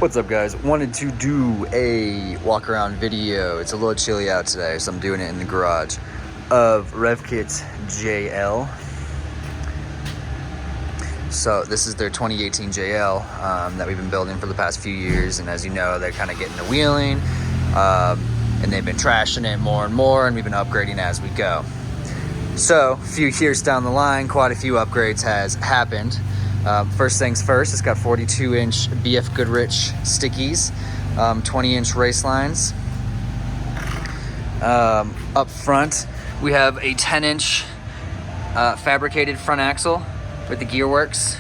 What's up, guys? Wanted to do a walk around video. It's a little chilly out today, so I'm doing it in the garage of Revkit JL. So this is their 2018 JL that we've been building for the past few years, and as you know, they're kind of getting the wheeling, and they've been trashing it more and more, and we've been upgrading as we go. So a few years down the line, quite a few upgrades has happened. First things first, it's got 42-inch BF Goodrich stickies, 20-inch race lines. Up front, we have a 10-inch fabricated front axle with the gearworks.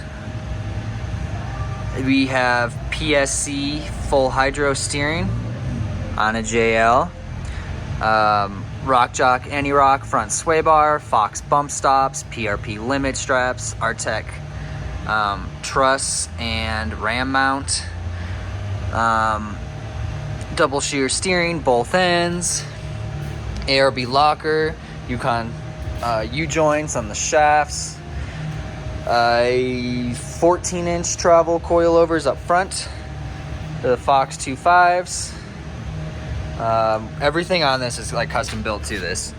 We have PSC full hydro steering on a JL. Rock Jock anti-rock front sway bar, Fox bump stops, PRP limit straps, Artec truss and ram mount, double shear steering both ends, ARB locker, Yukon U-joints on the shafts, 14-inch travel coilovers up front, the Fox 2.5s. Everything on this is like custom built to this.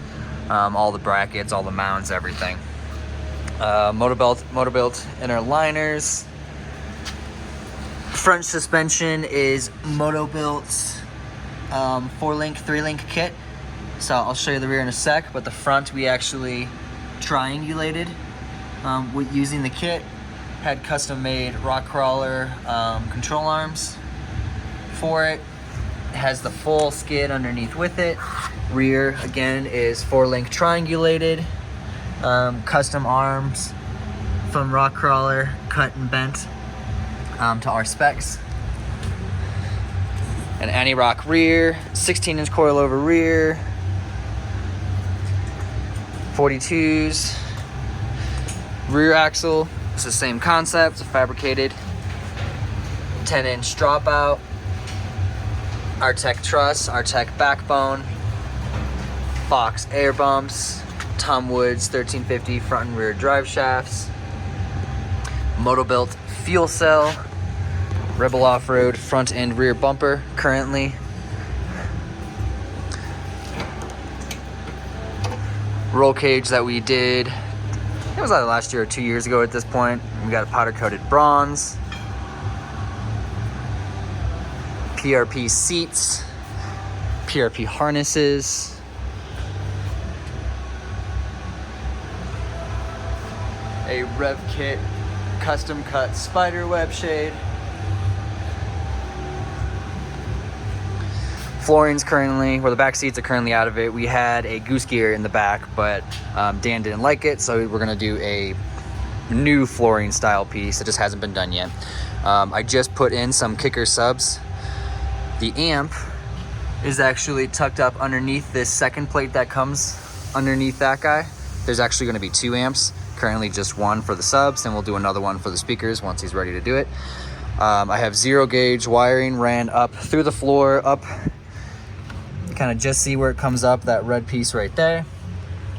All the brackets, all the mounts, everything. Motorbuilt inner liners. Front suspension is Motobuilt 4-link, 3-link kit. So I'll show you the rear in a sec, but the front we actually triangulated with using the kit. Had custom made rock crawler control arms for it. It has the full skid underneath with it. Rear again is 4-link triangulated. Custom arms from rock crawler, cut and bent to our specs. An anti-rock rear, 16-inch coilover rear, 42s. Rear axle, it's the same concept, it's a fabricated 10-inch dropout. Artec truss, Artec backbone, Fox air bumps, Tom Woods 1350 front and rear drive shafts, Motobuilt fuel cell, Rebel off-road front and rear bumper currently. Roll cage that we did, it was either last year or 2 years ago at this point. We got a powder coated bronze. PRP seats, PRP harnesses, a Revkit custom cut spider web shade. Flooring's currently, the back seats are currently out of it. We had a goose gear in the back, but Dan didn't like it, so we're gonna do a new flooring style piece. It just hasn't been done yet. I just put in some kicker subs. The amp is actually tucked up underneath this second plate that comes underneath that guy. There's actually gonna be 2 amps. Currently just one for the subs, and we'll do another one for the speakers once he's ready to do it. I have 0 gauge wiring ran up through the floor, up, kind of just see where it comes up, that red piece right there.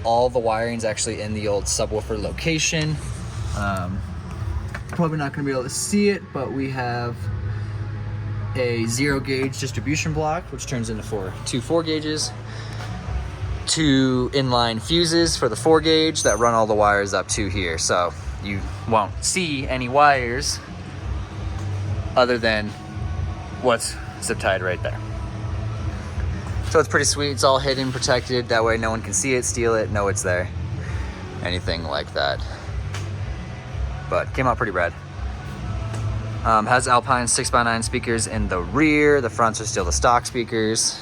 All the wiring's actually in the old subwoofer location. Probably not gonna be able to see it, but we have a 0 gauge distribution block, which turns into 2 4 gauges. 2 inline fuses for the 4 gauge that run all the wires up to here. So you won't see any wires other than what's zip tied right there. So it's pretty sweet. It's all hidden, protected. That way no one can see it, steal it, know it's there. Anything like that. But came out pretty rad. Has Alpine 6x9 speakers in the rear. The fronts are still the stock speakers.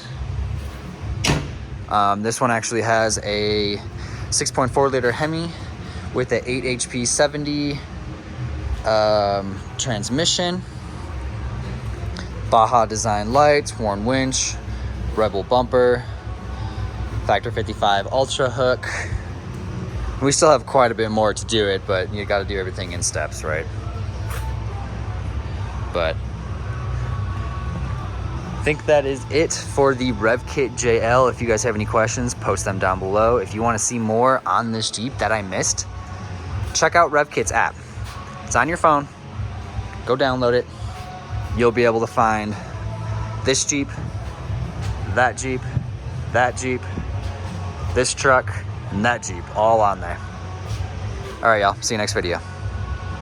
This one actually has a 6.4 liter Hemi with a 8 HP 70 transmission. Baja design lights, Warn winch, Rebel bumper, Factor 55 Ultra hook. We still have quite a bit more to do it, but you gotta do everything in steps, right? But I think that is it for the Revkit JL. If you guys have any questions, post them down below. If you want to see more on this Jeep that I missed, check out Revkit's app. It's on your phone. Go download it. you'll be able to find this Jeep, that Jeep, that Jeep, this truck, and that Jeep all on there. All right, y'all. See you next video.